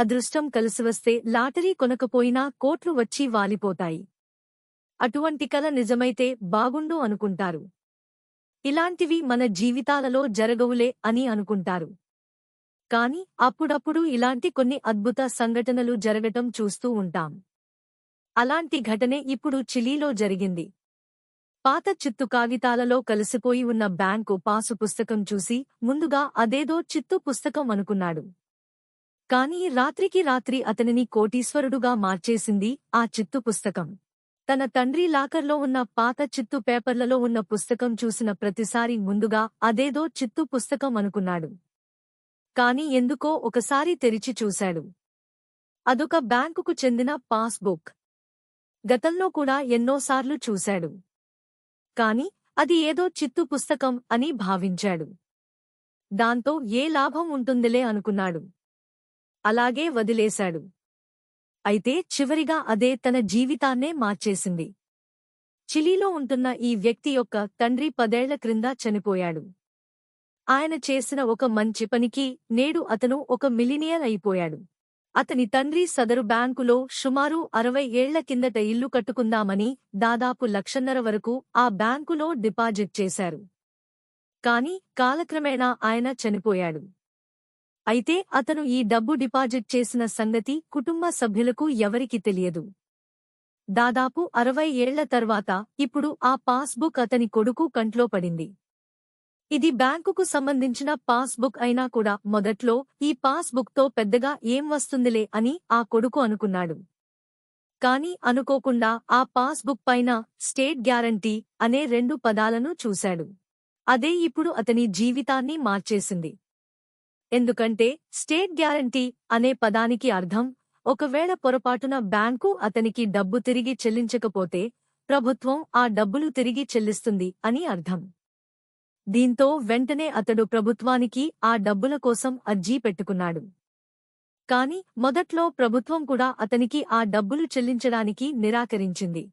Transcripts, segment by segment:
అదృష్టం కలిసివస్తే లాటరీ కొనకపోయినా కోట్లు వచ్చి వాలిపోతాయి. అటువంటి కల నిజమైతే బాగుండు అనుకుంటారు. ఇలాంటివి మన జీవితాలలో జరగవులే అని అనుకుంటారు. కాని అప్పుడప్పుడు ఇలాంటి కొన్ని అద్భుత సంఘటనలు జరగటం చూస్తూ ఉంటాం. అలాంటి ఘటనే ఇప్పుడు చిలీలో జరిగింది. పాత చిత్తు కాగితాలలో కలిసిపోయి ఉన్న బ్యాంకు పాసు పుస్తకం చూసి ముందుగా అదేదో చిత్తు పుస్తకం అనుకున్నాడు. కాని రాత్రికి రాత్రి అతనిని కోటీశ్వరుడుగా మార్చేసింది ఆ చిత్తు పుస్తకం. తన తండ్రి లాకర్లో ఉన్న పాత చిత్తు పేపర్లలో ఉన్న పుస్తకం చూసిన ప్రతిసారి ముందుగా అదేదో చిత్తు పుస్తకం అనుకున్నాడు. కాని ఎందుకో ఒకసారి తెరిచి చూశాడు. అదొక బ్యాంకుకు చెందిన పాస్బుక్. గతంలో కూడా ఎన్నోసార్లు చూశాడు. కాని అది ఏదో చిత్తు పుస్తకం అని భావించాడు. దాంతో ఏ లాభం ఉంటుందిలే అనుకున్నాడు. అలాగే వదిలేశాడు. అయితే చివరిగా అదే తన జీవితాన్నే మార్చేసింది. చిలీలో ఉంటున్న ఈ వ్యక్తి యొక్క తండ్రి 10 ఏళ్ల క్రింద చనిపోయాడు. ఆయన చేసిన ఒక మంచి పనికి నేడు అతను ఒక మిలినియర్ అయిపోయాడు. అతని తండ్రి సదరు బ్యాంకులో సుమారు 60 ఏళ్ల కిందట ఇల్లు కట్టుకుందామని దాదాపు 1,50,000 వరకు ఆ బ్యాంకులో డిపాజిట్ చేశారు. కాని కాలక్రమేణా ఆయన చనిపోయాడు. అయితే అతను ఈ డబ్బు డిపాజిట్ చేసిన సంగతి కుటుంబ సభ్యులకు ఎవరికీ తెలియదు. దాదాపు 60 ఏళ్ల తర్వాత ఇప్పుడు ఆ పాస్బుక్ అతని కొడుకు కంట్లో పడింది. ఇది బ్యాంకుకు సంబంధించిన పాస్బుక్ అయినా కూడా మొదట్లో ఈ పాస్బుక్తో పెద్దగా ఏం వస్తుందిలే అని ఆ కొడుకు అనుకున్నాడు. కాని అనుకోకుండా ఆ పాస్బుక్ పైన స్టేట్ గ్యారంటీ అనే 2 పదాలను చూశాడు. అదే ఇప్పుడు అతని జీవితాన్ని మార్చేసింది. ఎందుకంటే స్టేట్ గ్యారంటీ అనే పదానికి అర్థం ఒకవేళ పొరపాటున బ్యాంకు అతనికి డబ్బు తిరిగి చెల్లించకపోతే ప్రభుత్వం ఆ డబ్బులు తిరిగి చెల్లిస్తుంది అని అర్థం. దీంతో వెంటనే అతడు ప్రభుత్వానికి ఆ డబ్బుల కోసం అర్జీ పెట్టుకున్నాడు. కాని మొదట్లో ప్రభుత్వం కూడా అతనికి ఆ డబ్బులు చెల్లించడానికి నిరాకరించింది.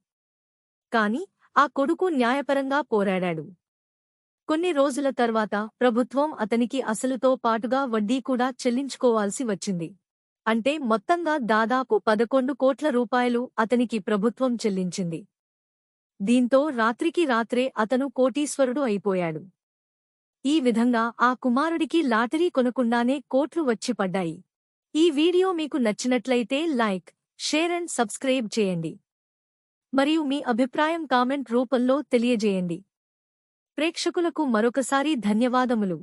కాని ఆ కొడుకు న్యాయపరంగా పోరాడాడు. కొన్ని రోజుల తర్వాత ప్రభుత్వం అతనికి అసలుతో పాటుగా వడ్డీ కూడా చెల్లించుకోవాల్సి వచ్చింది. అంటే మొత్తంగా దాదాపు 11 కోట్ల రూపాయలు అతనికి ప్రభుత్వం చెల్లించింది. దీంతో రాత్రికి రాత్రే అతను కోటీశ్వరుడు అయిపోయాడు. ఈ విధంగా ఆ కుమారుడికి లాటరీ కొనకుండానే కోట్లు వచ్చి పడ్డాయి. ఈ వీడియో మీకు నచ్చినట్లయితే లైక్, షేర్ అండ్ సబ్స్క్రైబ్ చేయండి. మరియు మీ అభిప్రాయం కామెంట్ రూపంలో తెలియజేయండి. ప్రేక్షకులకు మరొకసారి ధన్యవాదములు.